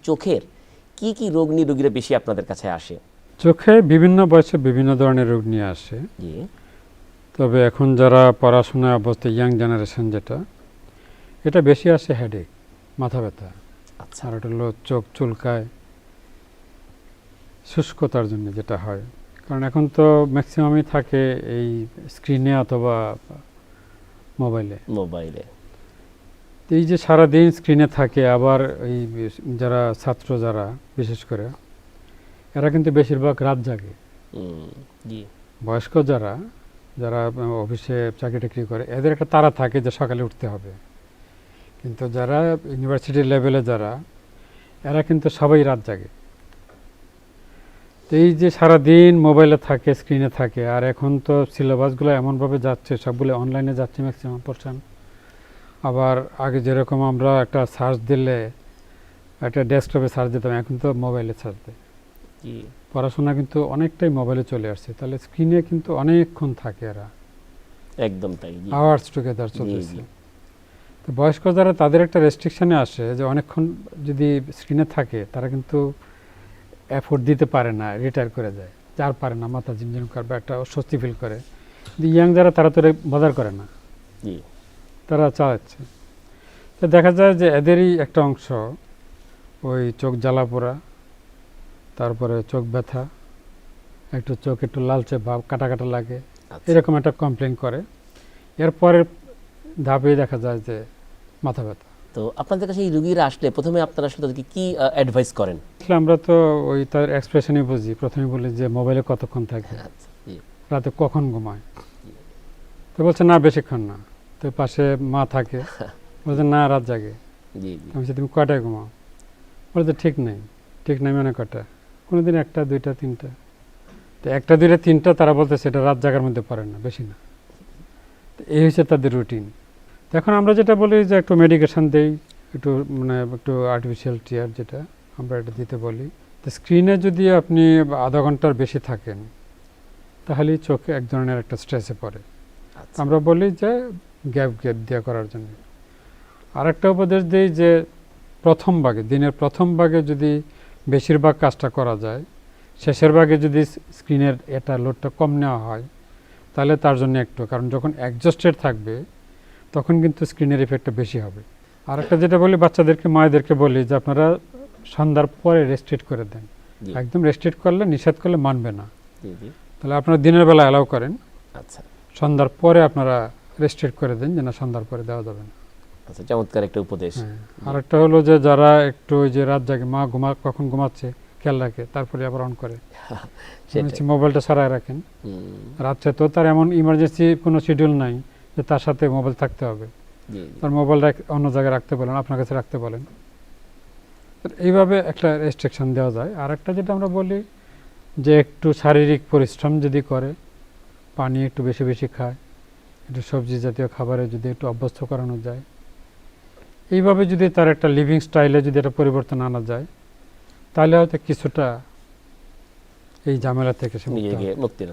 চোখের কি কি রোগ নিয়ে রোগীরা বেশি আপনাদের কাছে আসে? চোখে বিভিন্ন বয়সে বিভিন্ন ধরনের রোগ নিয়ে আসে। জি, তবে এখন যারা পড়াশোনায় অবস্থায় ইয়াং জেনারেশন যেটা, এটা বেশি আসে হেডেক, মাথা ব্যথা। আচ্ছা, আর ওটা হলো চোখ চুলকায়, শুষ্কতার জন্য যেটা হয়। কারণ এখন তো ম্যাক্সিমামই থাকে এই স্ক্রিনে অথবা মোবাইলে। মোবাইলে। এই যে সারাদিন স্ক্রিনে থাকে, আবার এই যারা ছাত্র যারা বিশেষ করে, এরা কিন্তু বেশিরভাগ রাত জাগে। জি, বয়স্ক যারা যারা অফিসে চাকরি টাকরি করে, এদের একটা তাড়া থাকে যে সকালে উঠতে হবে। কিন্তু যারা ইউনিভার্সিটি লেভেলে যারা, এরা কিন্তু সবাই রাত জাগে। তো এই যে সারাদিন মোবাইলে থাকে, স্ক্রিনে থাকে, আর এখন তো সিলেবাসগুলো এমনভাবে যাচ্ছে, সবগুলো অনলাইনে যাচ্ছে ম্যাক্সিমাম পোর্শন। আবার আগে যেরকম আমরা একটা সার্চ দিলে একটা ডেস্কটপে সার্চ দিতাম, এখন তো মোবাইলে সার্চ দেয়। জি, পড়াশোনা কিন্তু অনেকটাই মোবাইলে চলে আসছে, তাহলে স্ক্রিনে কিন্তু অনেকক্ষণ থাকে এরা, একদম তাই। জি, আওয়ার্স টুগেদার জি, চলতেছে। জি, তো বয়স্ক যারা, তাদের একটা রেস্ট্রিকশানে আসে যে অনেকক্ষণ যদি স্ক্রিনে থাকে, তারা কিন্তু এফোর্ট দিতে পারে না, রিটায়ার করে যায়, যার পারে না, মাথা ঝিমঝিম করবে, একটা অস্বস্তি ফিল করে। কিন্তু ইয়াং যারা, তারা তো বদার করে না, জি, তারা চালাচ্ছে। তো দেখা যায় যে এদেরই একটা অংশ ওই চোখ জ্বালা পোড়া, তারপরে চোখ ব্যথা, একটু চোখ একটু লালচে ভাব, কাটা কাটা লাগে, আচ্ছা। এরকম একটা কমপ্লেন করে। এরপরের ধাপে দেখা যায় যে মাথা ব্যথা। তো আপনাদের কাছে এই রোগীরা আসলে প্রথমে আপনারা আসলে তাদেরকে কি অ্যাডভাইস করেন? আসলে আমরা তো ওই তার এক্সপ্রেশনই বুঝি। প্রথমে বলি যে মোবাইলে কতক্ষণ থাকে, আচ্ছা, জি, রাতে কখন ঘুমায়। তো বলছে না, বেশিক্ষণ না। তো পাশে মা থাকে, বলছে না, রাত জাগে। জি, জি, আমি বলছি তুমি কয়টায় ঘুমাও? বলছে ঠিক নেই। ঠিক নেই মানে কয়টা? কোনোদিন একটা, দুইটা, তিনটা। তো একটা, দুইটা, তিনটা তারা বলতে সেটা রাত জাগার মধ্যে পড়ে না, বেশি না। তো এই হচ্ছে তাদের রুটিন। এখন আমরা যেটা বলি যে একটু মেডিকেশন দেই, একটু মানে একটু আর্টিফিশিয়াল টিয়ার যেটা আমরা এটা দিতে বলি। তো স্ক্রিনে যদি আপনি আধা ঘন্টার বেশি থাকেন, তাহলেই চোখে এক ধরনের একটা স্ট্রেসে পড়ে। আচ্ছা, আমরা বলি যে গ্যাপ দিয়ে করার জন্য। আর একটা উপদেশ দিই যে প্রথম ভাগে, দিনের প্রথম ভাগে যদি বেশিরভাগ কাজটা করা যায়, শেষের ভাগে যদি স্ক্রিনের এটা লোডটা কম নেওয়া হয়, তাহলে তার জন্য একটু, কারণ যখন অ্যাডজাস্টেড থাকবে তখন কিন্তু স্ক্রিনের ইফেক্টটা বেশি হবে। আর একটা যেটা বলি বাচ্চাদেরকে, মায়েদেরকে বলি যে আপনারা সন্ধ্যার পরে রেস্ট্রিক্ট করে দেন। জি, একদম রেস্ট্রিক্ট করলে, নিষেধ করলে মানবে না। জি, জি, তাহলে আপনারা দিনের বেলা অ্যালাউ করেন, আচ্ছা, সন্ধ্যার পরে আপনারা রেস্ট্রিক্ট করে দেন যে না, সন্ধ্যার পরে দেওয়া যাবে না। আচ্ছা, চমৎকার একটা উপদেশ। হ্যাঁ। আর একটা হলো যে যারা একটু ওই যে রাত জাগে, মা কখন ঘুমাচ্ছে খেয়াল রাখে, তারপরে আবার অন করে, সেটাই। মোবাইলটা সারায় রাখেন। রাত্রে তো তার এমন ইমার্জেন্সি কোনো শিডিউল নাই যে তার সাথে মোবাইল থাকতে হবে, জি, জি, তার মোবাইলটা অন্য জায়গায় রাখতে বলেন, আপনার কাছে রাখতে বলেন। তো এইভাবে একটা রেস্ট্রিকশন দেওয়া যায়। আর একটা যেটা আমরা বলি যে একটু শারীরিক পরিশ্রম যদি করে, পানি একটু বেশি বেশি খায়, একটু সবজি জাতীয় খাবারে যদি একটু অভ্যস্ত করানো যায়, এইভাবে যদি তার একটা লিভিং স্টাইলে যদি একটা পরিবর্তন আনা যায়, তাহলে হয়তো কিছুটা এই ঝামেলা থেকে সে মুক্ত নিজেকে হবে। মুক্তি না।